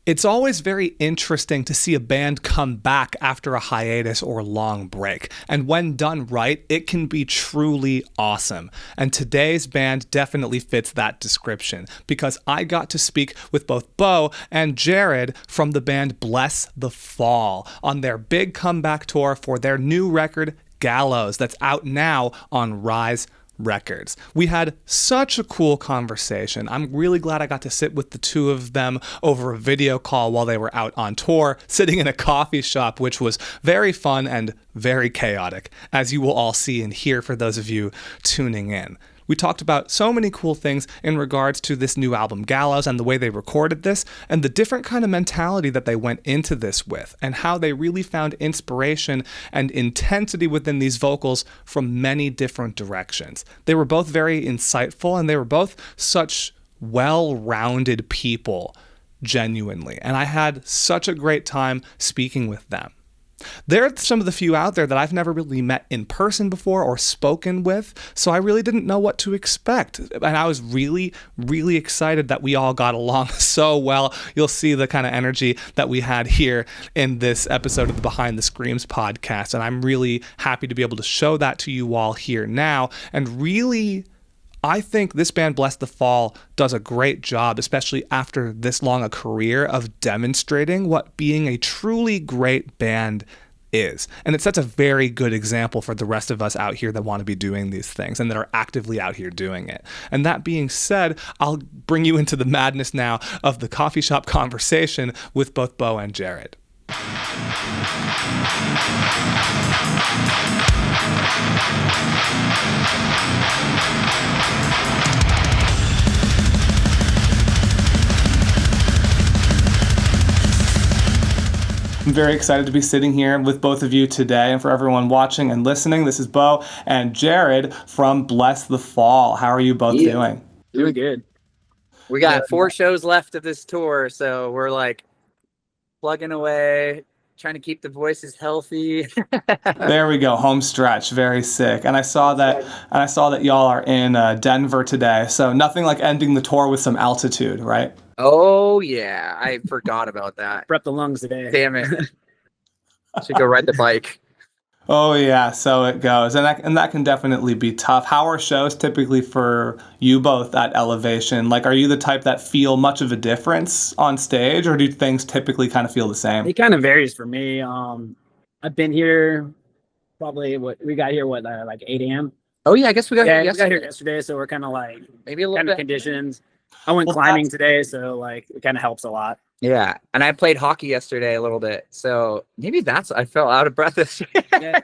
It's always very interesting to see a band come back after a hiatus or long break. And when done right, it can be truly awesome. And today's band definitely fits that description because I got to speak with both Beau and Jared from the band Blessthefall on their big comeback tour for their new record, Gallows, that's out now on Rise Records. We had such a cool conversation. I'm really glad I got to sit with the two of them over a video call while they were out on tour, sitting in a coffee shop, which was very fun and very chaotic, as you will all see and hear for those of you tuning in. We talked about so many cool things in regards to this new album, Gallows, and the way they recorded this, and the different kind of mentality that they went into this with, and how they really found inspiration and intensity within these vocals from many different directions. They were both very insightful, and they were both such well-rounded people, genuinely. And I had such a great time speaking with them. They're some of the few out there that I've never really met in person before or spoken with, so I really didn't know what to expect. And I was really, really excited that we all got along so well. You'll see the kind of energy that we had here in this episode of the Behind the Screams podcast, and I'm really happy to be able to show that to you all here now. And really, I think this band, Blessthefall, does a great job, especially after this long a career, of demonstrating what being a truly great band is. And it sets a very good example for the rest of us out here that want to be doing these things and that are actively out here doing it. And that being said, I'll bring you into the madness now of the coffee shop conversation with both Beau and Jared. I'm very excited to be sitting here with both of you today, and for everyone watching and listening, this is Beau and Jared from Blessthefall. How are you both doing? Doing good. We got 4 shows left of this tour, so we're like plugging away, trying to keep the voices healthy. There we go, home stretch, very sick. And I saw that y'all are in Denver today, so nothing like ending the tour with some altitude, right? Oh yeah, I forgot about that. Prep the lungs today. Damn it. Should go ride the bike. Oh yeah, so it goes. And that can definitely be tough. How are shows typically for you both at elevation? Like, are you the type that feel much of a difference on stage, or do things typically kind of feel the same? It kind of varies for me. I've been here probably like 8 a.m. Oh yeah, I guess we got here we yesterday. got here yesterday, so we're kind of like maybe a little kind bit of conditions. I went climbing today, so like it kind of helps a lot. Yeah, and I played hockey yesterday a little bit, so maybe I felt out of breath yesterday. Yeah.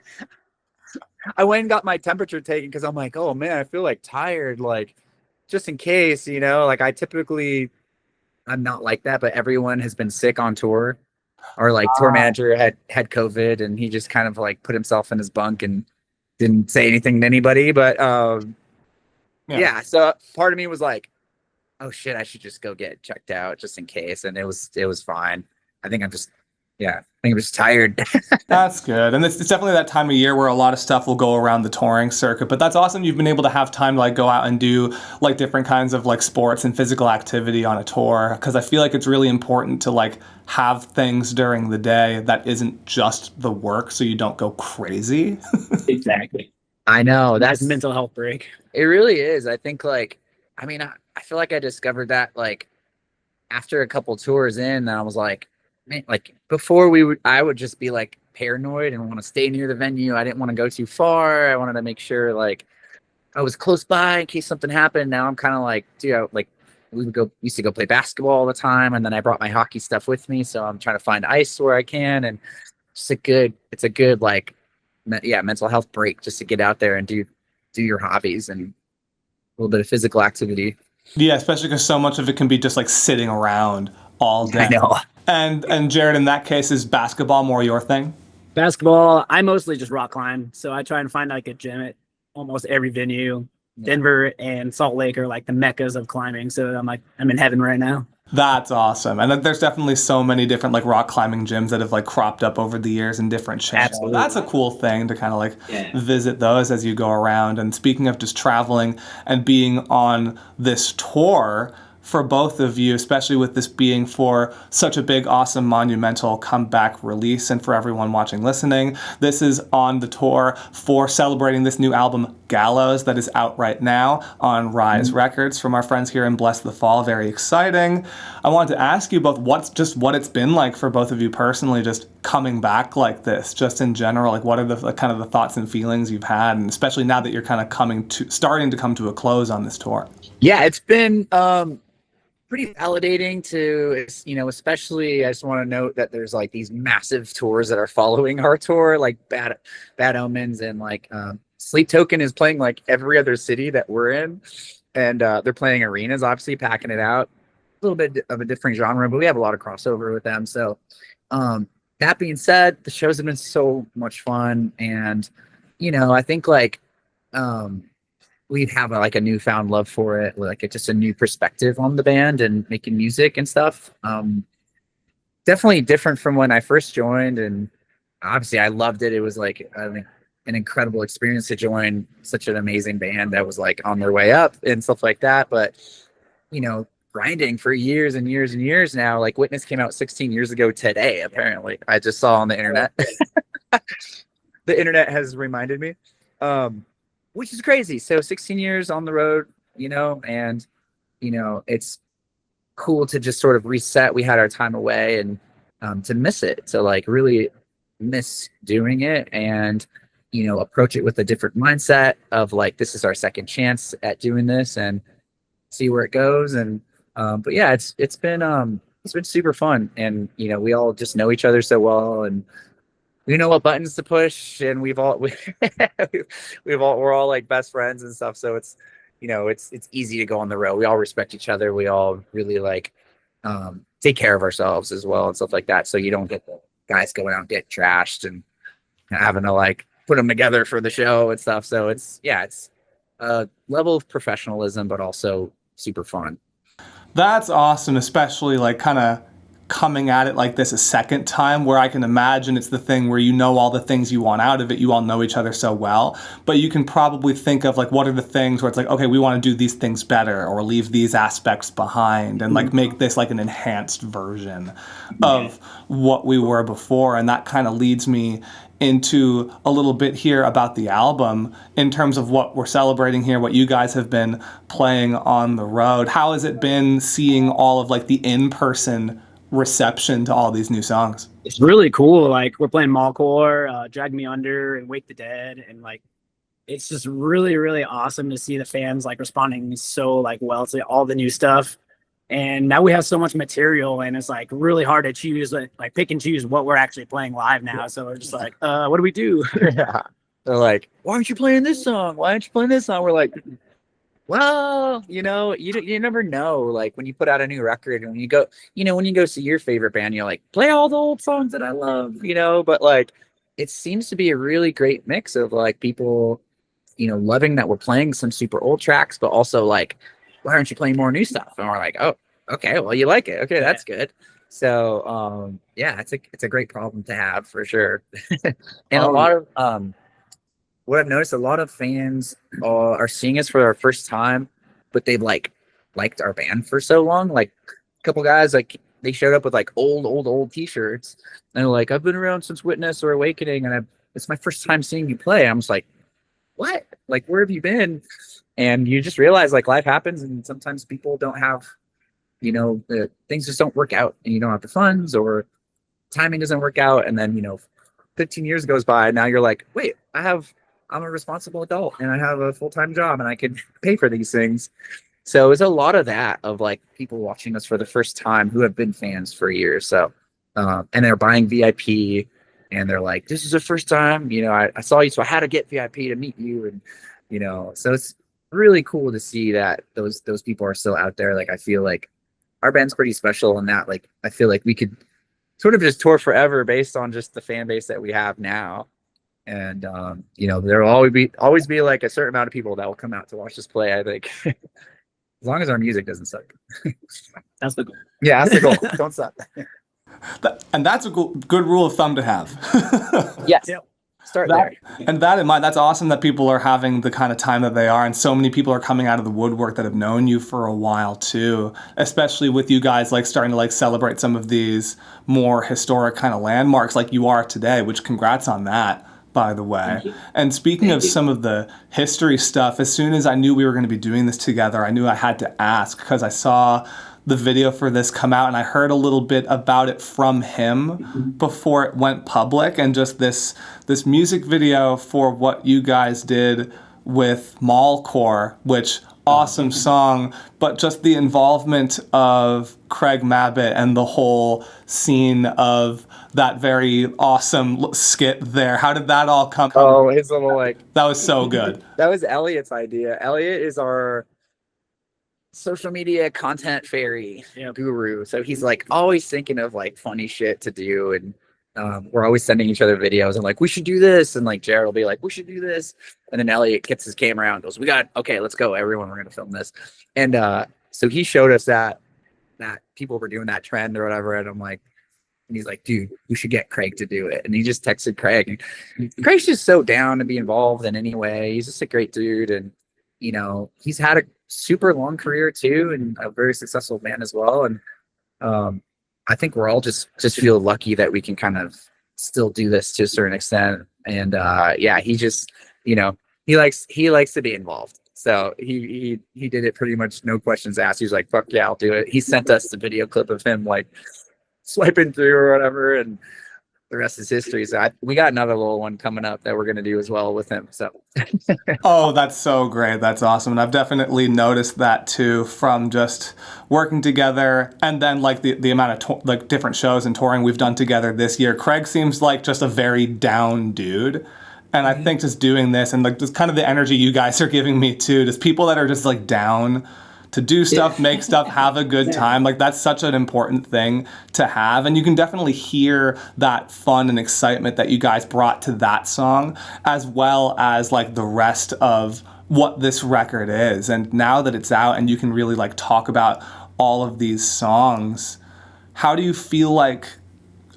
I went and got my temperature taken because I'm like, oh man, I feel like tired, like just in case, like I'm not like that, but everyone has been sick on tour, or like tour manager had COVID and he just kind of like put himself in his bunk and didn't say anything to anybody. But yeah, so part of me was like, oh shit, I should just go get checked out just in case. And it was fine. I think I'm just tired. That's good. And it's definitely that time of year where a lot of stuff will go around the touring circuit, but that's awesome. You've been able to have time to like go out and do like different kinds of like sports and physical activity on a tour. Cause I feel like it's really important to like have things during the day that isn't just the work, so you don't go crazy. Exactly. I know that's a mental health break. It really is. I think I feel like I discovered that like after a couple tours in, and I was like, man, like before I would just be like paranoid and want to stay near the venue. I didn't want to go too far. I wanted to make sure like I was close by in case something happened. Now I'm kind of like, like we used to go play basketball all the time, and then I brought my hockey stuff with me, so I'm trying to find ice where I can, and it's a good like mental health break just to get out there and do your hobbies and a little bit of physical activity. Yeah, especially because so much of it can be just like sitting around all day. I know. And Jared, in that case, is basketball more your thing? Basketball, I mostly just rock climb. So I try and find like a gym at almost every venue. Denver and Salt Lake are like the meccas of climbing. So I'm in heaven right now. That's awesome. And there's definitely so many different like rock climbing gyms that have like cropped up over the years in different shapes. Absolutely. That's a cool thing to kind of like visit those as you go around. And speaking of just traveling and being on this tour, for both of you, especially with this being for such a big, awesome, monumental comeback release, and for everyone watching, listening. This is on the tour for celebrating this new album, Gallows, that is out right now on Rise Records from our friends here in Blessthefall. Very exciting. I wanted to ask you both what it's been like for both of you personally, just coming back like this, just in general. Like, what are the kind of the thoughts and feelings you've had, and especially now that you're kind of starting to come to a close on this tour? Yeah, it's been pretty validating to, especially I just want to note that there's like these massive tours that are following our tour, like Bad Omens, and like Sleep Token is playing like every other city that we're in, and they're playing arenas, obviously packing it out. A little bit of a different genre, but we have a lot of crossover with them. So that being said, the shows have been so much fun, and I think like we have like a newfound love for it, like it's just a new perspective on the band and making music and stuff. Definitely different from when I first joined, and obviously I loved it. It was like an incredible experience to join such an amazing band that was like on their way up and stuff like that. But grinding for years and years and years now. Like Witness came out 16 years ago today, apparently. I just saw on the internet. The internet has reminded me. Which is crazy. So 16 years on the road, and, it's cool to just sort of reset. We had our time away, and to miss it, to like really miss doing it, and, approach it with a different mindset of like, this is our second chance at doing this and see where it goes. And, but yeah, it's been super fun. And, we all just know each other so well, and we know what buttons to push, and we're all like best friends and stuff. So it's, it's easy to go on the road. We all respect each other. We all really like take care of ourselves as well and stuff like that. So you don't get the guys going out and get trashed and having to like put them together for the show and stuff. So it's a level of professionalism, but also super fun. That's awesome, especially like kind of coming at it like this a second time, where I can imagine it's the thing where all the things you want out of it. You all know each other so well, but you can probably think of like, what are the things where it's like, okay, we want to do these things better or leave these aspects behind and like make this like an enhanced version of what we were before. And that kind of leads me into a little bit here about the album in terms of what we're celebrating here, what you guys have been playing on the road. How has it been seeing all of like the in-person reception to all these new songs? It's really cool. Like, we're playing Mallcore, Drag Me Under, and Wake the Dead, and like it's just really, really awesome to see the fans like responding so like well to all the new stuff. And now we have so much material, and it's like really hard to choose, like pick and choose what we're actually playing live now. So we're just like, what do we do? Yeah. They're like, why aren't you playing this song? Why aren't you playing this song? We're like, well, you never know. Like when you put out a new record, and when you go see your favorite band, you're like, play all the old songs that I love, but like it seems to be a really great mix of like people, loving that we're playing some super old tracks, but also like, why aren't you playing more new stuff? And we're like, oh, okay, well, you like it. Okay, that's good. So yeah, it's a great problem to have for sure. And a lot of what I've noticed, a lot of fans are seeing us for our first time, but they've liked our band for so long. Like a couple guys, like they showed up with like old t-shirts, and they're like, I've been around since Witness or Awakening, and it's my first time seeing you play. I'm just like, what? Like, where have you been? And you just realize like life happens, and sometimes people don't have, things just don't work out, and you don't have the funds, or timing doesn't work out. And then, 15 years goes by, and now you're like, wait, I'm a responsible adult, and I have a full-time job, and I can pay for these things. So it's a lot of that, of like people watching us for the first time who have been fans for years. So, and they're buying VIP, and they're like, this is the first time, I saw you, so I had to get VIP to meet you. And, so it's really cool to see that those people are still out there. Like, I feel like our band's pretty special in that, like, I feel like we could sort of just tour forever based on just the fan base that we have now. And there'll always be like a certain amount of people that will come out to watch us play, I think. As long as our music doesn't suck. That's the goal. Yeah, that's the goal. Don't suck. And that's a good rule of thumb to have. Yes. Yep. Start there. And that in mind, that's awesome that people are having the kind of time that they are, and so many people are coming out of the woodwork that have known you for a while too, especially with you guys like starting to like celebrate some of these more historic kind of landmarks like you are today, which congrats on that, by the way. And speaking of some of the history stuff, as soon as I knew we were going to be doing this together, I knew I had to ask because I saw the video for this come out and I heard a little bit about it from him before it went public, and just this music video for what you guys did with Mallcore, which awesome song, but just the involvement of Craig Mabbitt and the whole scene of that very awesome skit there. How did that all come? Oh, his little like that was so good. That was Elliot's idea. Elliot is our social media content fairy guru. So he's like always thinking of like funny shit to do, and we're always sending each other videos and like we should do this, and like Jared will be like we should do this, and then Elliot gets his camera out and goes okay, let's go everyone, we're gonna film this. And so he showed us that people were doing that trend or whatever, and I'm like, and he's like, dude, we should get Craig to do it. And he just texted Craig, and Craig's just so down to be involved in any way. He's just a great dude, and you know, he's had a super long career too, and a very successful man as well. And I think we're all just feel lucky that we can kind of still do this to a certain extent. And yeah, he just, you know, he likes to be involved. So he did it pretty much no questions asked. He was like, fuck yeah, I'll do it. He sent us the video clip of him like swiping through or whatever, and the rest is history. So we got another little one coming up that we're going to do as well with him. So oh, that's so great. That's awesome. And I've definitely noticed that too, from just working together, and then like the amount of like different shows and touring we've done together this year. Craig seems like just a very down dude. And I think just doing this and like just kind of the energy you guys are giving me too, just people that are just like down to do stuff, make stuff, have a good time. Like that's such an important thing to have. And you can definitely hear that fun and excitement that you guys brought to that song, as well as like the rest of what this record is. And now that it's out and you can really like talk about all of these songs, how do you feel like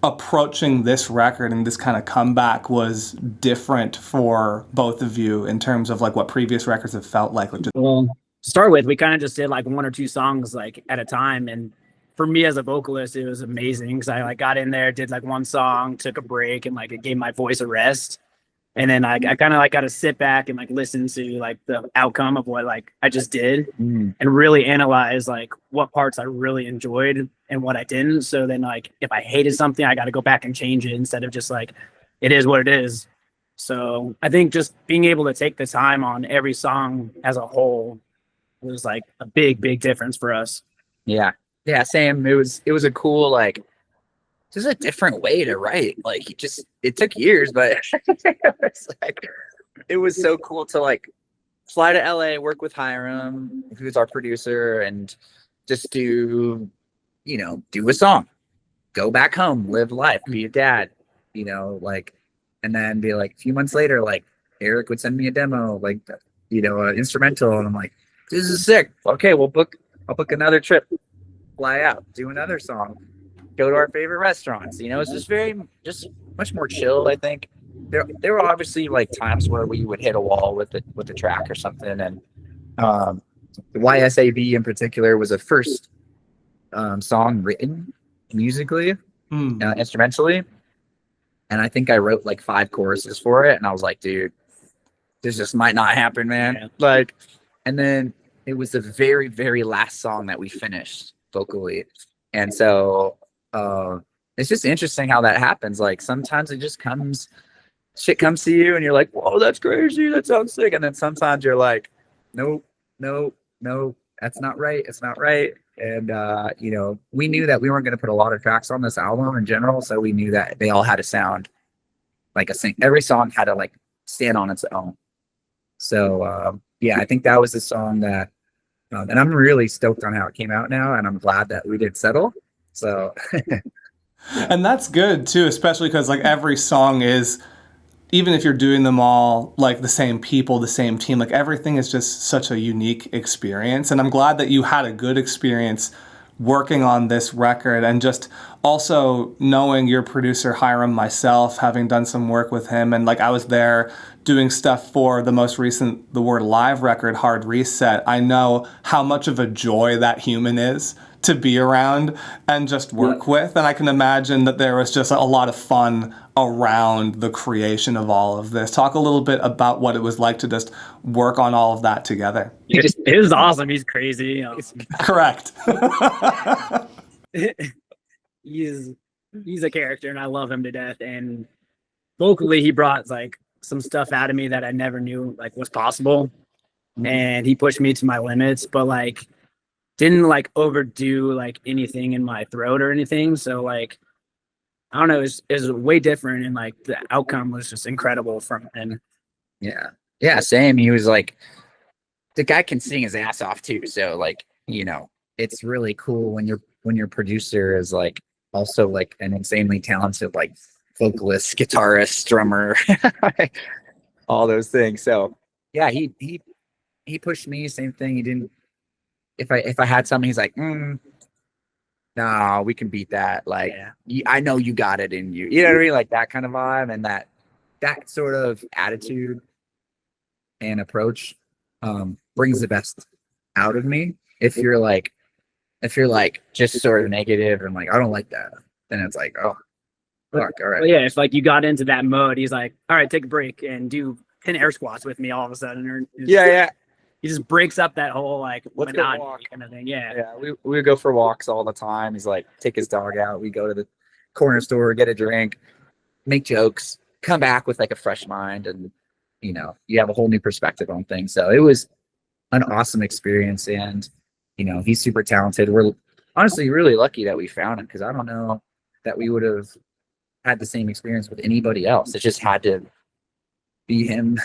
approaching this record and this kind of comeback was different for both of you in terms of like what previous records have felt like? Well, to start with, we kind of just did like one or two songs like at a time, and for me as a vocalist, it was amazing because I like got in there, did like one song, took a break, and like it gave my voice a rest. And then I kind of like got to sit back and like listen to like the outcome of what like I just did and really analyze like what parts I really enjoyed and what I didn't. So then like if I hated something, I got to go back and change it instead of just like it is what it is. So I think just being able to take the time on every song as a whole was like a big difference for us. Yeah, same. It was a cool like just a different way to write. Like it took years, but it was so cool to like fly to LA, work with Hiram, who's our producer, and just do a song, go back home, live life, be a dad, like, and then be like a few months later, like Eric would send me a demo, like, an instrumental, and I'm like, this is sick. Okay, I'll book another trip, fly out, do another song, go to our favorite restaurants. It's just much more chill. I think there were obviously like times where we would hit a wall with the track or something, and the YSAB in particular was the first song written musically, instrumentally, and I think I wrote like 5 choruses for it, and I was like, dude, this just might not happen, man. Yeah. Like, and then it was the very, very last song that we finished vocally. And so it's just interesting how that happens. Like sometimes it just shit comes to you and you're like, whoa, that's crazy, that sounds sick. And then sometimes you're like, no, that's not right. It's not right. And we knew that we weren't going to put a lot of tracks on this album in general. So we knew that they all had to sound like every song had to like stand on its own. So I think that was the song that, and I'm really stoked on how it came out now, and I'm glad that we did settle. So, and that's good too, especially because like every song is, even if you're doing them all like the same people, the same team, like everything is just such a unique experience. And I'm glad that you had a good experience working on this record, and just also knowing your producer Hiram myself, having done some work with him, and like I was there doing stuff for the most recent The Word Live record, Hard Reset. I know how much of a joy that human is to be around and just work with, and I can imagine that there was just a lot of fun around the creation of all of this. Talk a little bit about what it was like to just work on all of that together. It was awesome. He's crazy. Correct. He's a character, and I love him to death. And vocally, he brought like some stuff out of me that I never knew like was possible, and he pushed me to my limits. But like, didn't like overdo like anything in my throat or anything. So like, I don't know, it was way different, and like the outcome was just incredible from him. Yeah, same. He was like, the guy can sing his ass off too. So like, you know, it's really cool when your producer is like also like an insanely talented like vocalist, guitarist, drummer, all those things. So yeah, he pushed me. Same thing. He didn't. If I had something, he's like, no, we can beat that. Like, I know you got it in you. You know what I mean? Like that kind of vibe, and that sort of attitude and approach brings the best out of me. If you're like just sort of negative and like, I don't like that, then it's like, oh, fuck, all right. Well, yeah, if like you got into that mode, he's like, all right, take a break and do 10 air squats with me all of a sudden. Yeah. He just breaks up that whole like Let's go monotony walk kind of thing. Yeah. We would go for walks all the time. He's like, take his dog out. We go to the corner store, get a drink, make jokes, come back with like a fresh mind, and you know, you have a whole new perspective on things. So it was an awesome experience, and you know, he's super talented. We're honestly really lucky that we found him, because I don't know that we would have had the same experience with anybody else. It just had to be him.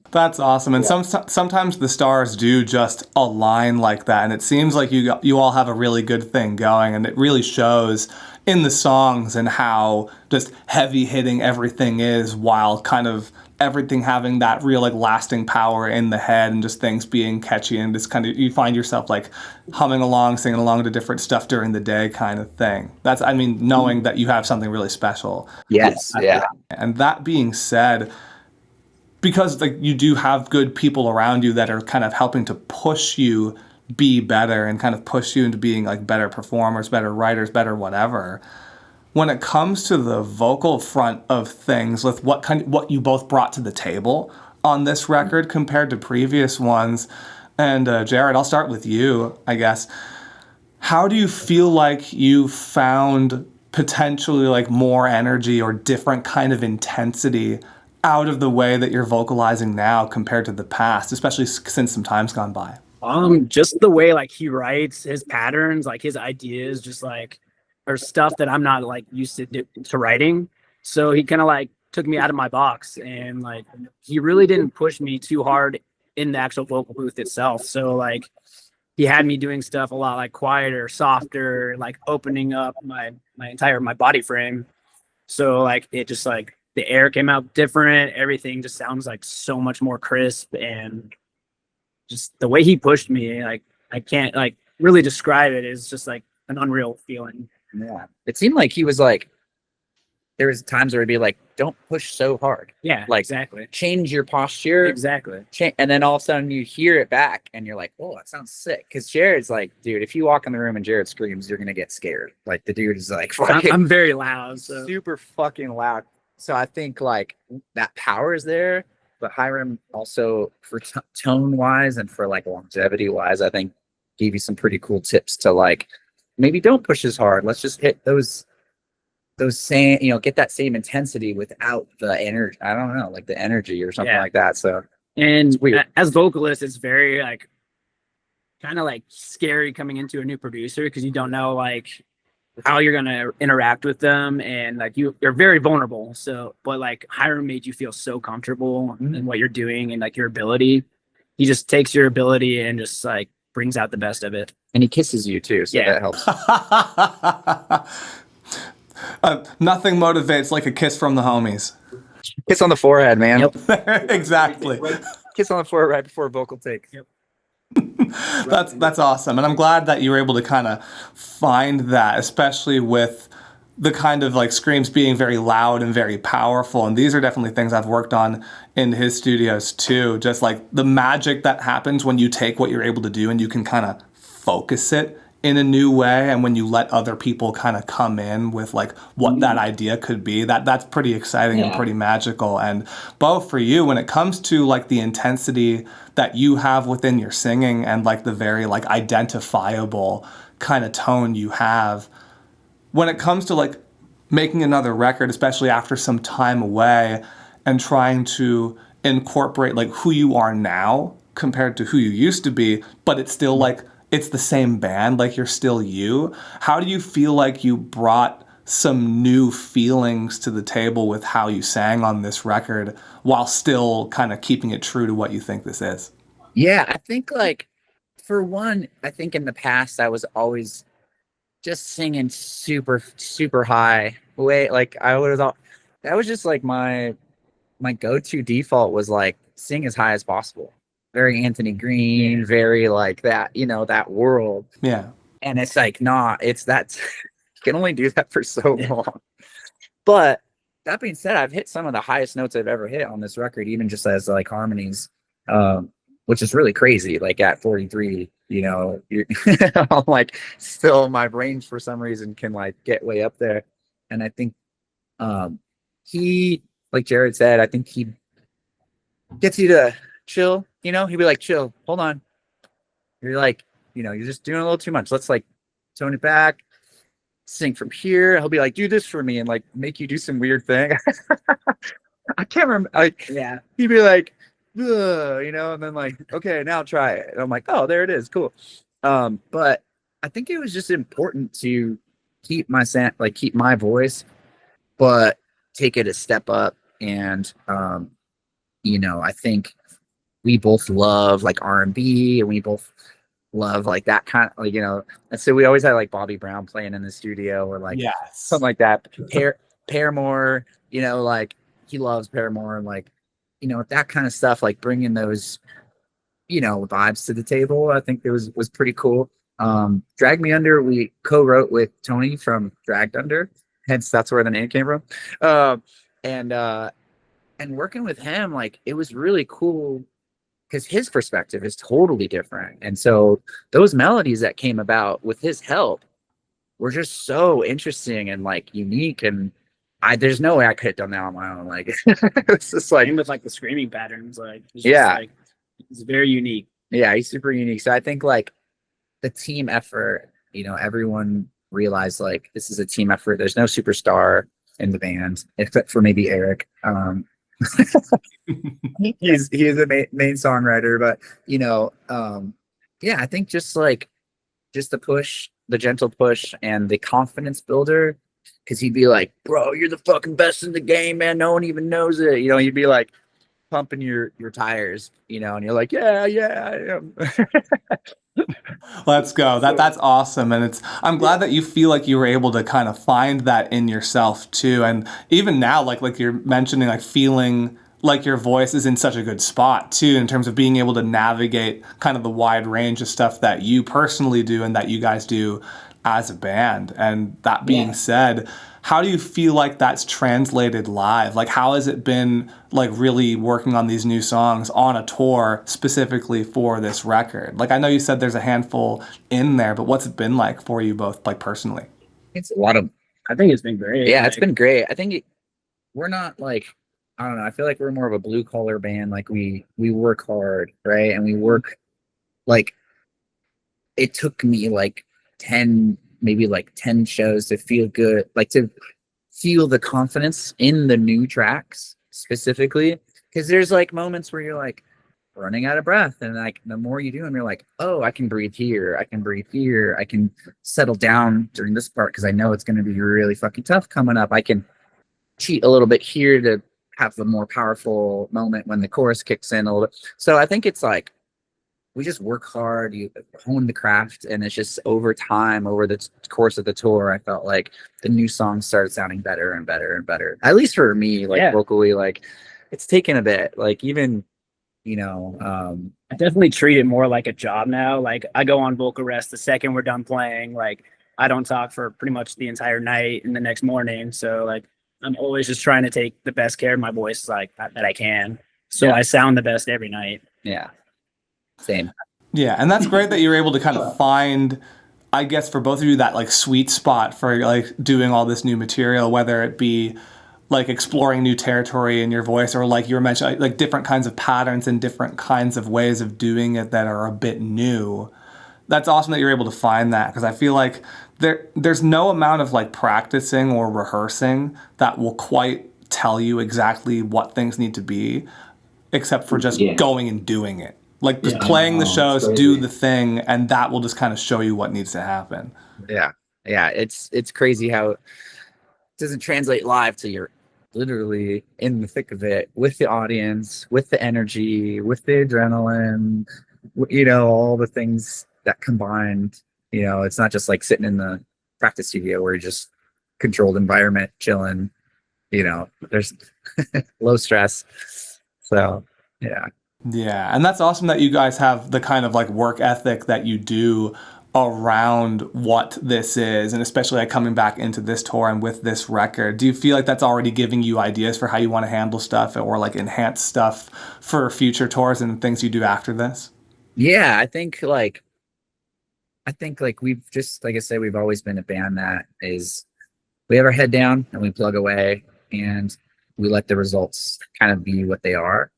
That's awesome. And sometimes the stars do just align like that, and it seems like you all have a really good thing going, and it really shows in the songs and how just heavy hitting everything is, while kind of everything having that real like lasting power in the head, and just things being catchy, and just kind of you find yourself like humming along, singing along to different stuff during the day kind of thing. That's, I mean, knowing that you have something really special. Yes. Yeah. And that being said, because like you do have good people around you that are kind of helping to push you be better and kind of push you into being like better performers, better writers, better whatever. When it comes to the vocal front of things, with what you both brought to the table on this record compared to previous ones, and Jared, I'll start with you, I guess. How do you feel like you found potentially like more energy or different kind of intensity out of the way that you're vocalizing now compared to the past, especially since some time's gone by? Just the way like he writes, his patterns, like his ideas, just like are stuff that I'm not like used to writing. So he kind of like took me out of my box, and like he really didn't push me too hard in the actual vocal booth itself. So like he had me doing stuff a lot like quieter, softer, like opening up my body frame. So like it just like the air came out different. Everything just sounds like so much more crisp, and just the way he pushed me, like I can't like really describe it. It's just like an unreal feeling. Yeah. It seemed like he was like, there was times where he'd be like, don't push so hard. Yeah, like exactly. Change your posture. Exactly. And then all of a sudden you hear it back and you're like, oh, that sounds sick. Because Jared's like, dude, if you walk in the room and Jared screams, you're going to get scared. Like the dude is like, I'm very loud. So. Super fucking loud. So I think like that power is there, but Hiram also for tone wise and for like longevity wise, I think gave you some pretty cool tips to like, maybe don't push as hard. Let's just hit those same, you know, get that same intensity without the energy. I don't know, like the energy or something like that. So, and as vocalists, it's very like kind of like scary coming into a new producer, because you don't know like how you're gonna interact with them, and like you're very vulnerable. So, but like Hiram made you feel so comfortable in what you're doing and like your ability. He just takes your ability and just like brings out the best of it. And he kisses you too, so that helps. Nothing motivates like a kiss from the homies. Kiss on the forehead, man. Yep. Exactly. Kiss on the forehead right before a vocal take. Yep. That's awesome. And I'm glad that you were able to kind of find that, especially with the kind of like screams being very loud and very powerful. And these are definitely things I've worked on in his studios too. Just like the magic that happens when you take what you're able to do and you can kind of focus it in a new way, and when you let other people kind of come in with like what that idea could be, that's pretty exciting and pretty magical. And Beau, for you, when it comes to like the intensity that you have within your singing and like the very like identifiable kind of tone you have, when it comes to like making another record, especially after some time away, and trying to incorporate like who you are now compared to who you used to be, but it's still like it's the same band, like you're still you. How do you feel like you brought some new feelings to the table with how you sang on this record while still kind of keeping it true to what you think this is? Yeah, I think like, for one, I think in the past I was always just singing super, super high. Like that was just like my go-to default was like sing as high as possible. Very Anthony Green, very like that, that world. Yeah. And it's like, nah, it's that you can only do that for so long. But that being said, I've hit some of the highest notes I've ever hit on this record, even just as like harmonies, which is really crazy. Like at 43, I'm like still my range for some reason can like get way up there. And I think he, like Jared said, I think he gets you to chill, he'd be like, chill, hold on. You're like, you're just doing a little too much. Let's like tone it back, sing from here. He'll be like, do this for me, and like make you do some weird thing. I can't remember. Like, yeah, he'd be like, and then like, okay, now try it. And I'm like, oh, there it is, cool. But I think it was just important to keep my voice, but take it a step up. And I think we both love like R&B, and we both love like that kind of like, and so we always had like Bobby Brown playing in the studio, or like something like that. Paramore, like he loves Paramore, and like, that kind of stuff, like bringing those, vibes to the table. I think it was pretty cool. Drag Me Under, we co-wrote with Tony from Dragged Under, hence that's where the name came from. And working with him, like it was really cool because his perspective is totally different. And so those melodies that came about with his help were just so interesting and like unique. And there's no way I could have done that on my own. Like it's just like, with like the screaming patterns, like it's very unique. Yeah, he's super unique. So I think like the team effort, everyone realized like this is a team effort. There's no superstar in the band except for maybe Eric. He's a main songwriter, but I think just the push, the gentle push, and the confidence builder, because he'd be like, bro, you're the fucking best in the game, man, no one even knows it. He'd be like pumping your tires, and you're like, yeah, I am. Let's go. That's awesome. And I'm glad that you feel like you were able to kind of find that in yourself too. And even now, like you're mentioning, like feeling like your voice is in such a good spot too, in terms of being able to navigate kind of the wide range of stuff that you personally do and that you guys do as a band. And that being said, how do you feel like that's translated live? Like, how has it been like really working on these new songs on a tour specifically for this record? Like, I know you said there's a handful in there, but what's it been like for you both, like personally? It's a lot of, I think it's been great. Yeah, it's been great. I think we're not like, I don't know, I feel like we're more of a blue collar band. Like we work hard, right? And we work like, it took me like 10 shows to feel good, like to feel the confidence in the new tracks specifically, because there's like moments where you're like running out of breath, and like the more you do them, you're like, oh, I can breathe here, I can settle down during this part because I know it's going to be really fucking tough coming up. I can cheat a little bit here to have the more powerful moment when the chorus kicks in a little bit. So I think it's like we just work hard, you hone the craft, and it's just over time, over the course of the tour, I felt like the new songs started sounding better and better and better. At least for me, like vocally, like it's taken a bit. Like even, I I definitely treat it more like a job now. Like I go on vocal rest the second we're done playing. Like I don't talk for pretty much the entire night and the next morning. So like I'm always just trying to take the best care of my voice like that I can. So I sound the best every night. Yeah. Same. Yeah, and that's great that you're able to kind of find, I guess, for both of you, that like sweet spot for like doing all this new material, whether it be like exploring new territory in your voice or like you were mentioning, like different kinds of patterns and different kinds of ways of doing it that are a bit new. That's awesome that you're able to find that, because I feel like there's no amount of like practicing or rehearsing that will quite tell you exactly what things need to be, except for just going and doing it. Like just playing the shows, do the thing, and that will just kind of show you what needs to happen. Yeah. Yeah. It's crazy how it doesn't translate live till you're literally in the thick of it with the audience, with the energy, with the adrenaline, all the things that combined. It's not just like sitting in the practice studio where you're just controlled environment, chilling, there's low stress. So, yeah. Yeah, and that's awesome that you guys have the kind of like work ethic that you do around what this is, and especially like coming back into this tour and with this record. Do you feel like that's already giving you ideas for how you want to handle stuff or like enhance stuff for future tours and things you do after this? Yeah, I think like we've just, like I said, we've always been a band that is, we have our head down and we plug away and we let the results kind of be what they are.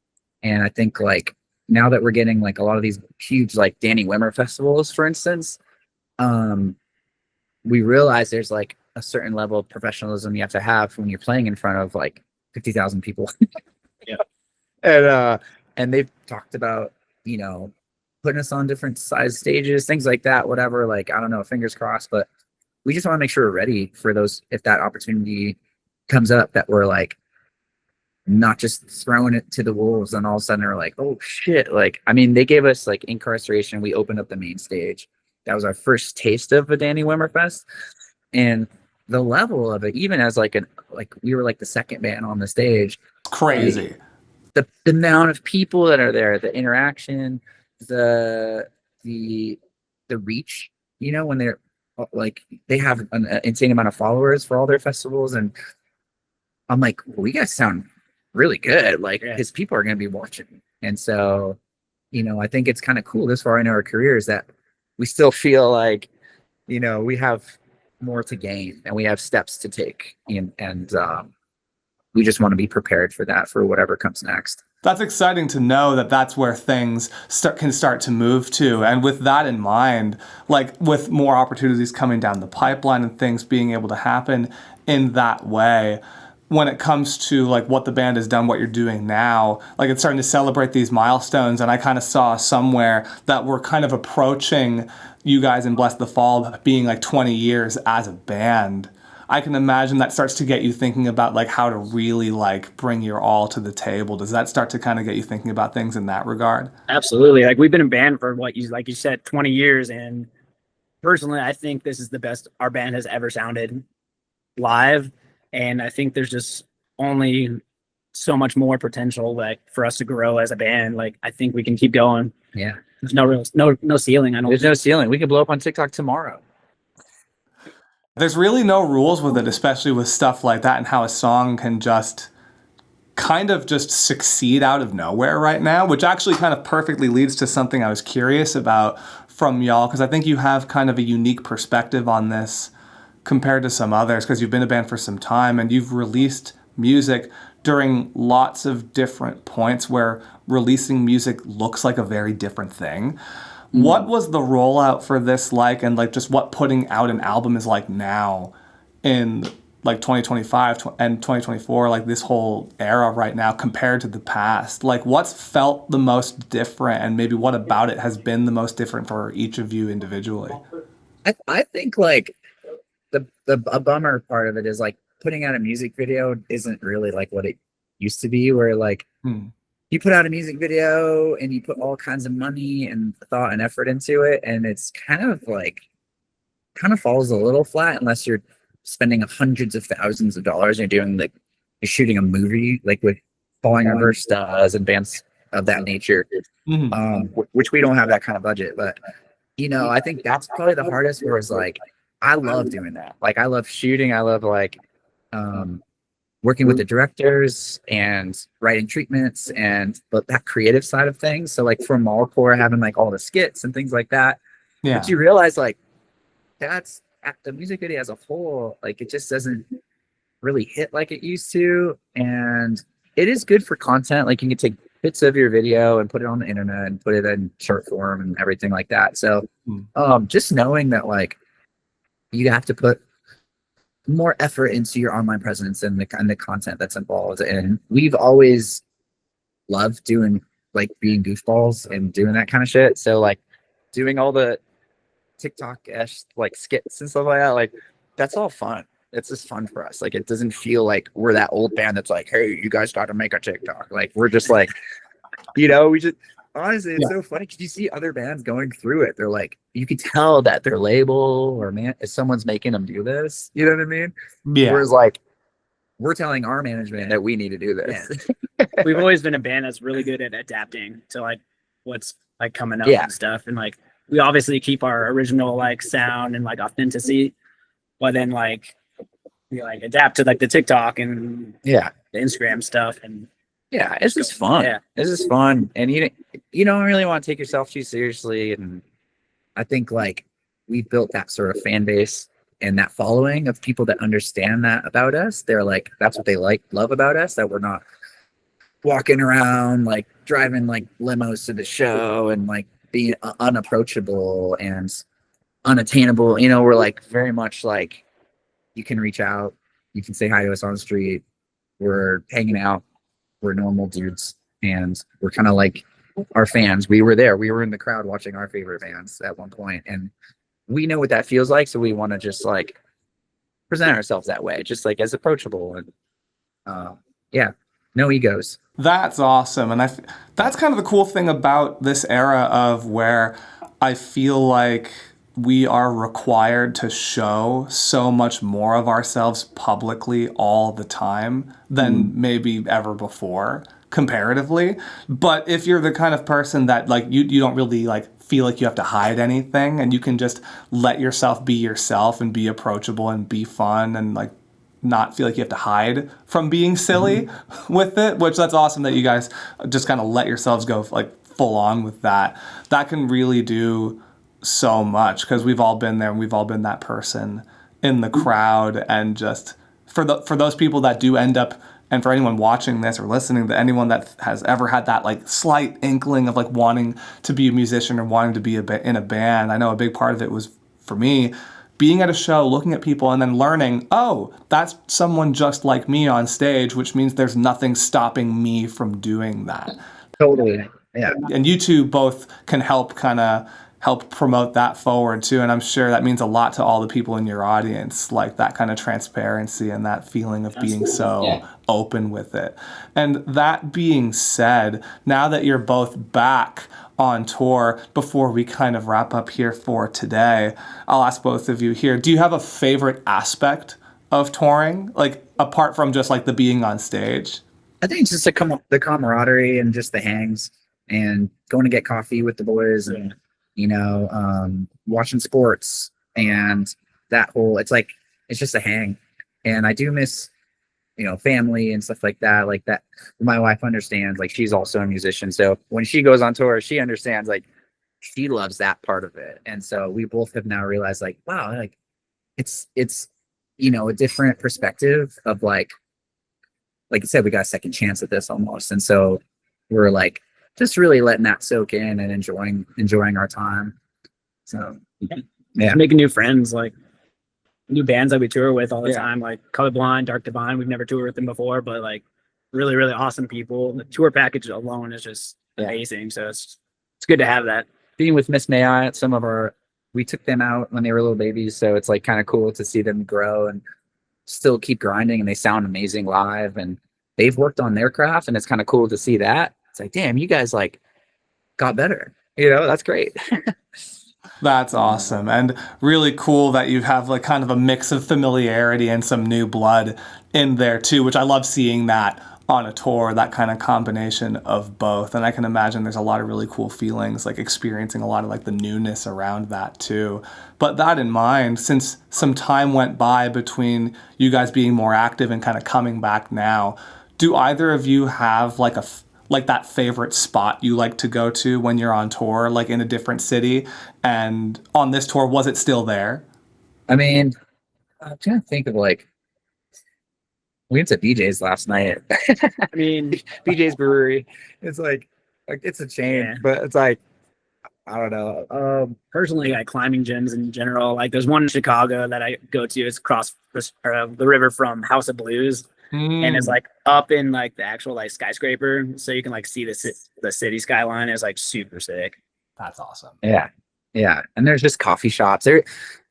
And I think like now that we're getting like a lot of these huge like Danny Wimmer festivals, for instance, we realize there's like a certain level of professionalism you have to have when you're playing in front of like 50,000 people. And they've talked about, putting us on different size stages, things like that, whatever, like, I don't know, fingers crossed, but we just want to make sure we're ready for those, if that opportunity comes up, that we're like, not just throwing it to the wolves and all of a sudden they're like, oh shit. Like, I mean, they gave us like Incarceration. We opened up the main stage. That was our first taste of a Danny Wimmer Fest. And the level of it, even as like we were like the second band on the stage. Crazy. The amount of people that are there, the interaction, the reach, when they're like, they have an insane amount of followers for all their festivals. And I'm like, well, we guys sound really good, like his people are going to be watching. And so I think it's kind of cool this far in our careers that we still feel like we have more to gain and we have steps to take, and we just want to be prepared for that, for whatever comes next. That's exciting to know that that's where things can start to move to. And with that in mind, like with more opportunities coming down the pipeline and things being able to happen in that way, when it comes to like what the band has done, what you're doing now, like it's starting to celebrate these milestones. And I kind of saw somewhere that we're kind of approaching you guys in Blessthefall being like 20 years as a band. I can imagine that starts to get you thinking about like how to really like bring your all to the table. Does that start to kind of get you thinking about things in that regard? Absolutely. Like we've been a band for like you said, 20 years. And personally, I think this is the best our band has ever sounded live. And I think there's just only so much more potential like for us to grow as a band. Like I think we can keep going. Yeah. There's no ceiling. There's no ceiling. We could blow up on TikTok tomorrow. There's really no rules with it, especially with stuff like that, and how a song can just kind of just succeed out of nowhere right now, which actually kind of perfectly leads to something I was curious about from y'all, because I think you have kind of a unique perspective on this compared to some others, because you've been a band for some time and you've released music during lots of different points where releasing music looks like a very different thing. What was the rollout for this like, and like just what putting out an album is like now in like 2025 and 2024, like this whole era right now compared to the past? Like what's felt the most different, and maybe what about it has been the most different for each of you individually? I think like a bummer part of it is like putting out a music video isn't really like what it used to be, where like you put out a music video and you put all kinds of money and thought and effort into it, and it's kind of falls a little flat unless you're spending hundreds of thousands of dollars and you're shooting a movie like with Falling Reverse does and bands of that nature, which we don't have that kind of budget. But, you know, I think that's probably the hardest, where it's like, I love doing that. Like, I love shooting. I love like working with the directors and writing treatments but that creative side of things. So like for Mallcore, having like all the skits and things like that. Yeah. But you realize like that's the music video as a whole, like it just doesn't really hit like it used to. And it is good for content. Like you can take bits of your video and put it on the internet and put it in short form and everything like that. So just knowing that like you have to put more effort into your online presence and the content that's involved. And we've always loved doing like being goofballs and doing that kind of shit. So like doing all the TikTok-ish like skits and stuff like that, like that's all fun. It's just fun for us. Like it doesn't feel like we're that old band that's like, hey, you guys got to make a TikTok. Like we're just like, you know, we just honestly, it's so funny because you see other bands going through it. They're like, you could tell that their label or if someone's making them do this, you know what I mean? Yeah. Whereas like we're telling our management that we need to do this. We've always been a band that's really good at adapting to like what's like coming up and stuff. And like we obviously keep our original like sound and like authenticity, but then like we like adapt to like the TikTok and the Instagram stuff. And yeah, it's just fun. Yeah, it's just fun. And you don't really want to take yourself too seriously. And I think like we built that sort of fan base and that following of people that understand that about us. They're like, that's what they love about us, that we're not walking around like driving like limos to the show and like being unapproachable and unattainable. You know, we're like very much like you can reach out, you can say hi to us on the street. We're hanging out. We're normal dudes, and we're kind of like our fans. We were there. We were in the crowd watching our favorite bands at one point, and we know what that feels like. So we want to just like present ourselves that way, just like as approachable and no egos. That's awesome. And that's kind of the cool thing about this era of where I feel like we are required to show so much more of ourselves publicly all the time than maybe ever before comparatively. But if you're the kind of person that like you don't really like feel like you have to hide anything and you can just let yourself be yourself and be approachable and be fun and like not feel like you have to hide from being silly with it, which that's awesome that you guys just kind of let yourselves go like full on with that. That can really do so much because we've all been there and we've all been that person in the crowd. And just for those people that do end up, and for anyone watching this or listening, that anyone that has ever had that like slight inkling of like wanting to be a musician or wanting to be in a band, I know a big part of it was for me being at a show, looking at people and then learning, oh, that's someone just like me on stage, which means there's nothing stopping me from doing that. Totally. Yeah. And you two both can help promote that forward too. And I'm sure that means a lot to all the people in your audience, like that kind of transparency and that feeling of being so open with it. And that being said, now that you're both back on tour, before we kind of wrap up here for today, I'll ask both of you here, do you have a favorite aspect of touring? Like apart from just like the being on stage? I think it's just the camaraderie and just the hangs and going to get coffee with the boys and watching sports and that whole, it's just a hang. And I do miss, family and stuff like that. Like that, my wife understands, like she's also a musician. So when she goes on tour, she understands, like she loves that part of it. And so we both have now realized like, wow, like it's, a different perspective of like I said, we got a second chance at this almost. And so we're like, just really letting that soak in and enjoying our time. So just making new friends, like new bands that we tour with all the time, like Colorblind, Dark Divine. We've never toured with them before, but like really, really awesome people. The tour package alone is just amazing. So it's good to have that. Being with Miss May I, we took them out when they were little babies. So it's like kind of cool to see them grow and still keep grinding, and they sound amazing live, and they've worked on their craft, and it's kind of cool to see that. It's like, damn, you guys like got better. That's great. That's awesome. And really cool that you have like kind of a mix of familiarity and some new blood in there too, which I love seeing that on a tour, that kind of combination of both. And I can imagine there's a lot of really cool feelings, like experiencing a lot of like the newness around that too. But that in mind, since some time went by between you guys being more active and kind of coming back now, do either of you have like that favorite spot you like to go to when you're on tour, like in a different city? And on this tour, was it still there? I mean, I'm trying to think of like, we went to BJ's last night. I mean, BJ's Brewery. It's like it's a chain, Yeah. but it's like, I don't know. Personally, like climbing gyms in general, like there's one in Chicago that I go to. It's across the river from House of Blues, and it's like up in like the actual like skyscraper, so you can like see the city skyline. Is like super sick. That's awesome. Yeah, and there's just coffee shops.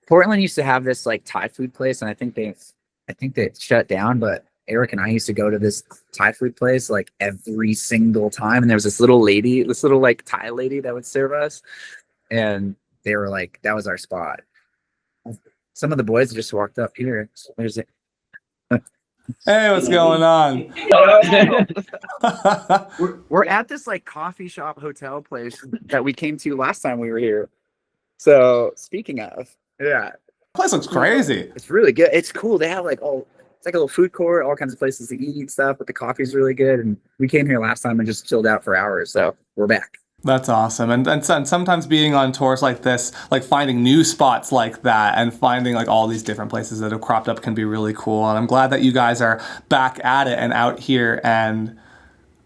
Portland used to have this like Thai food place, and I think they shut down. But Eric and I used to go to this Thai food place like every single time, and there was this little like Thai lady that would serve us, and they were like, that was our spot. Some of the boys just walked up here. There's it. Hey, what's going on? We're at this like coffee shop hotel place that we came to last time we were here. So speaking of, yeah, Place looks crazy. it's really good. It's cool. They have like it's like a little food court, all kinds of places to eat stuff, but the coffee's really good. And we came here last time and just chilled out for hours. So we're back. That's awesome. And sometimes being on tours like this, like finding new spots like that and finding like all these different places that have cropped up can be really cool. And I'm glad that you guys are back at it and out here and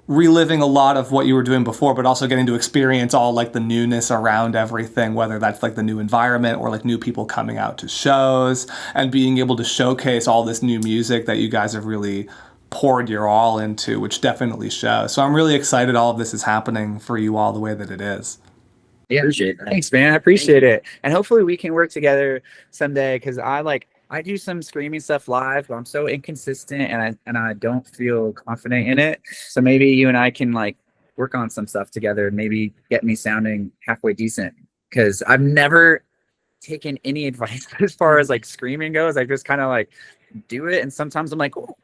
reliving a lot of what you were doing before, but also getting to experience all like the newness around everything, whether that's like the new environment or like new people coming out to shows and being able to showcase all this new music that you guys have really poured your all into, which definitely shows. So I'm really excited all of this is happening for you all the way that it is. Yeah, Appreciate that. thanks, man. I appreciate it. And hopefully we can work together someday, because I do some screaming stuff live, but I'm so inconsistent and I don't feel confident in it. So maybe you and I can like work on some stuff together and maybe get me sounding halfway decent, because I've never taken any advice as far as like screaming goes. I just kind of like do it, and sometimes I'm like, oh,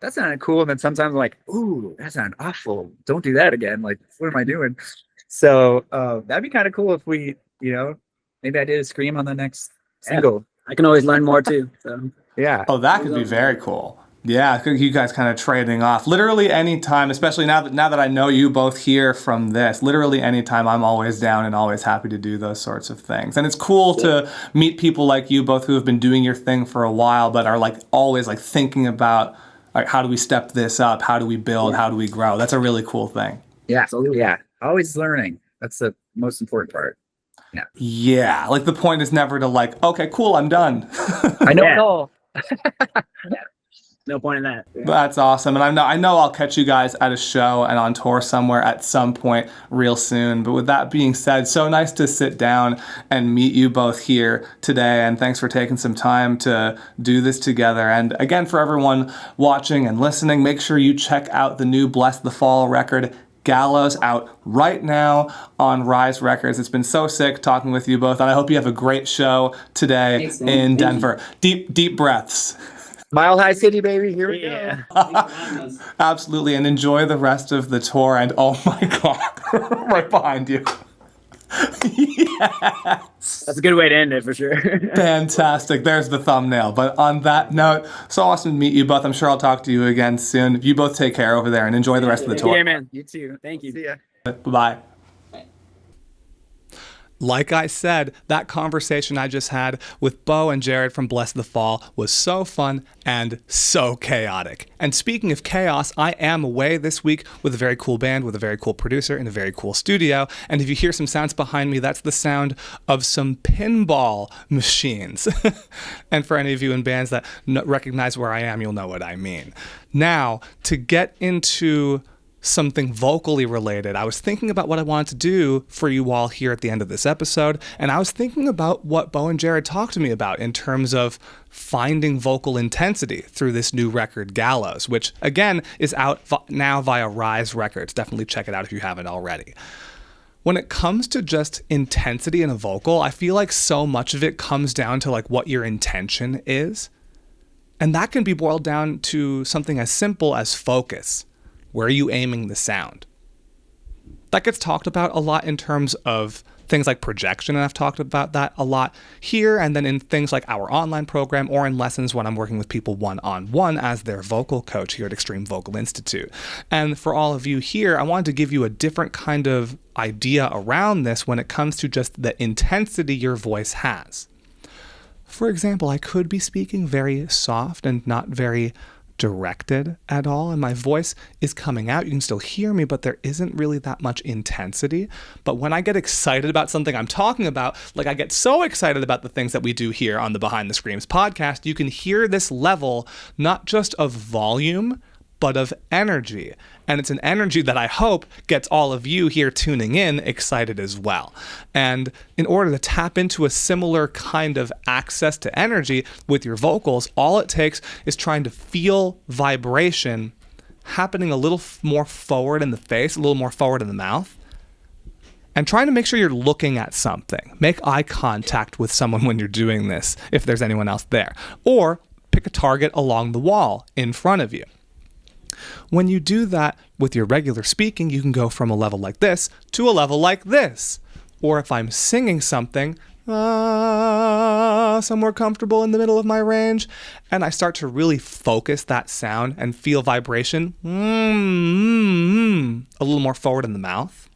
that sounded cool, and then sometimes I'm like, ooh, that sounded awful. Don't do that again. Like, what am I doing? So that'd be kind of cool if we, maybe I did a scream on the next single. I can always learn more too. So Yeah. Oh, that could be very cool. Yeah, you guys kind of trading off. Literally anytime, especially now that I know you both here from this, literally anytime I'm always down and always happy to do those sorts of things. And it's cool to meet people like you both who have been doing your thing for a while, but are like always like thinking about like, how do we step this up? How do we build? How do we grow? That's a really cool thing. Yeah. Absolutely. Yeah. Always learning. That's the most important part. Yeah, like the point is never to like, okay, cool, I'm done. I know Yeah. it all. no point in that. That's awesome. And I know I'll catch you guys at a show and on tour somewhere at some point real soon. But with that being said, so nice to sit down and meet you both here today. And thanks for taking some time to do this together. And again, for everyone watching and listening, make sure you check out the new Blessthefall record, Gallows, out right now on Rise Records. It's been so sick talking with you both, and I hope you have a great show today Thanks, man. in Thank Denver. Deep breaths. Mile High City, baby. Here we Yeah. go. Absolutely, and enjoy the rest of the tour. And oh my God, right behind you. Yes. That's a good way to end it for sure. Fantastic. There's the thumbnail. But on that note, so awesome to meet you both. I'm sure I'll talk to you again soon. You both take care over there and enjoy the rest of the tour. Yeah, man. You too. Thank you. See ya. Bye-bye. Like I said, that conversation I just had with Beau and Jared from Blessthefall was so fun and so chaotic. And speaking of chaos, I am away this week with a very cool band, with a very cool producer, in a very cool studio. And if you hear some sounds behind me, that's the sound of some pinball machines. And for any of you in bands that recognize where I am, you'll know what I mean. Now, to get into something vocally related, I was thinking about what I wanted to do for you all here at the end of this episode, and I was thinking about what Beau and Jared talked to me about in terms of finding vocal intensity through this new record, Gallows, which again is out now via Rise Records. Definitely check it out if you haven't already. When it comes to just intensity in a vocal, I feel like so much of it comes down to like what your intention is. And that can be boiled down to something as simple as focus. Where are you aiming the sound? That gets talked about a lot in terms of things like projection, and I've talked about that a lot here, and then in things like our online program or in lessons when I'm working with people one-on-one as their vocal coach here at Extreme Vocal Institute. And for all of you here, I wanted to give you a different kind of idea around this when it comes to just the intensity your voice has. For example, I could be speaking very soft and not very directed at all, and my voice is coming out. You can still hear me, but there isn't really that much intensity. But when I get excited about something I'm talking about, like I get so excited about the things that we do here on the Behind the Screams podcast, you can hear this level not just of volume, but of energy. And it's an energy that I hope gets all of you here tuning in excited as well. And in order to tap into a similar kind of access to energy with your vocals, all it takes is trying to feel vibration happening a little more forward in the face, a little more forward in the mouth, and trying to make sure you're looking at something. Make eye contact with someone when you're doing this, if there's anyone else there. Or pick a target along the wall in front of you. When you do that with your regular speaking, you can go from a level like this to a level like this. Or if I'm singing something, somewhere comfortable in the middle of my range, and I start to really focus that sound and feel vibration, a little more forward in the mouth.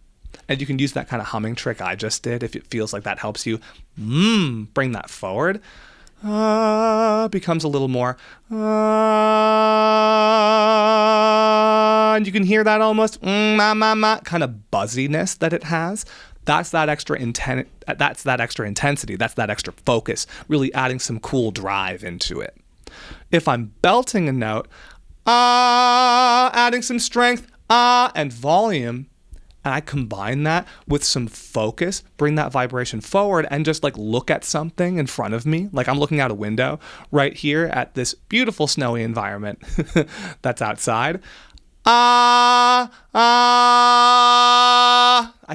And you can use that kind of humming trick I just did if it feels like that helps you bring that forward. Becomes a little more, and you can hear that almost kind of buzziness that it has. That's that extra intensity. That's that extra focus, really adding some cool drive into it. If I'm belting a note, adding some strength, and volume, and I combine that with some focus, bring that vibration forward, and just like look at something in front of me. Like I'm looking out a window right here at this beautiful snowy environment that's outside. I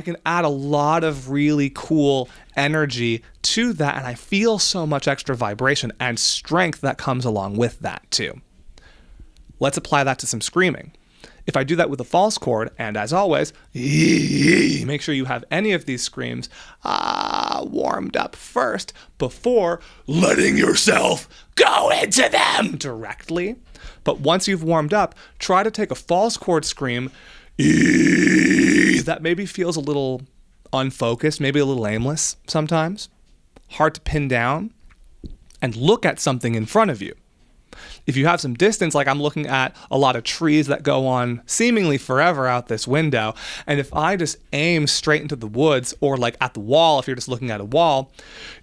can add a lot of really cool energy to that, and I feel so much extra vibration and strength that comes along with that too. Let's apply that to some screaming. If I do that with a false chord, and as always, make sure you have any of these screams warmed up first before letting yourself go into them directly. But once you've warmed up, try to take a false chord scream that maybe feels a little unfocused, maybe a little aimless sometimes, hard to pin down, and look at something in front of you. If you have some distance, like I'm looking at a lot of trees that go on seemingly forever out this window, and if I just aim straight into the woods or like at the wall, if you're just looking at a wall,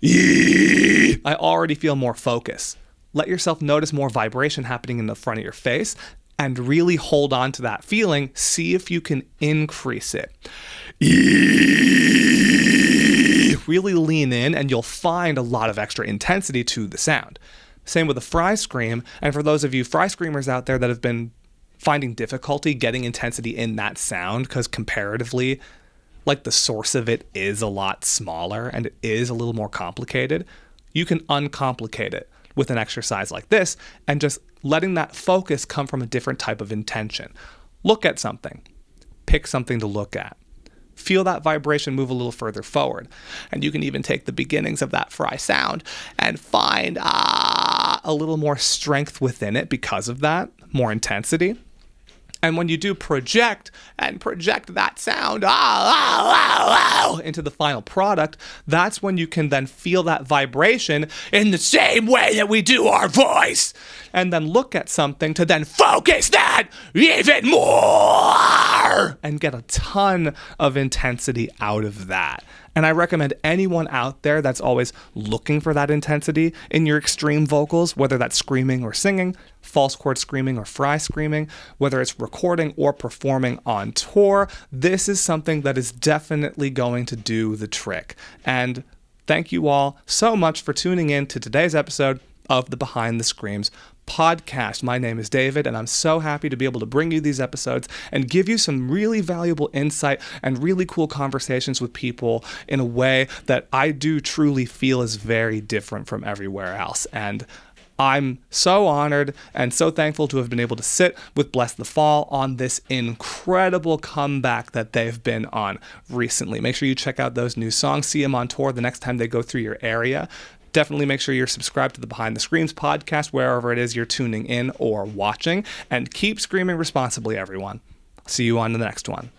I already feel more focus. Let yourself notice more vibration happening in the front of your face and really hold on to that feeling. See if you can increase it. Really lean in and you'll find a lot of extra intensity to the sound. Same with a fry scream. And for those of you fry screamers out there that have been finding difficulty getting intensity in that sound, because comparatively, like the source of it is a lot smaller and it is a little more complicated, you can uncomplicate it with an exercise like this and just letting that focus come from a different type of intention. Look at something. Pick something to look at. Feel that vibration move a little further forward. And you can even take the beginnings of that fry sound and find a little more strength within it because of that, more intensity. And when you do project that sound into the final product, that's when you can then feel that vibration in the same way that we do our voice. And then look at something to then focus that even more and get a ton of intensity out of that. And I recommend anyone out there that's always looking for that intensity in your extreme vocals, whether that's screaming or singing, false chord screaming or fry screaming, whether it's recording or performing on tour, this is something that is definitely going to do the trick. And thank you all so much for tuning in to today's episode of the Behind the Screams podcast. My name is David, and I'm so happy to be able to bring you these episodes and give you some really valuable insight and really cool conversations with people in a way that I do truly feel is very different from everywhere else. And I'm so honored and so thankful to have been able to sit with Blessthefall on this incredible comeback that they've been on recently. Make sure you check out those new songs, see them on tour the next time they go through your area. Definitely make sure you're subscribed to the Behind the Screams podcast, wherever it is you're tuning in or watching, and keep screaming responsibly, everyone. See you on the next one.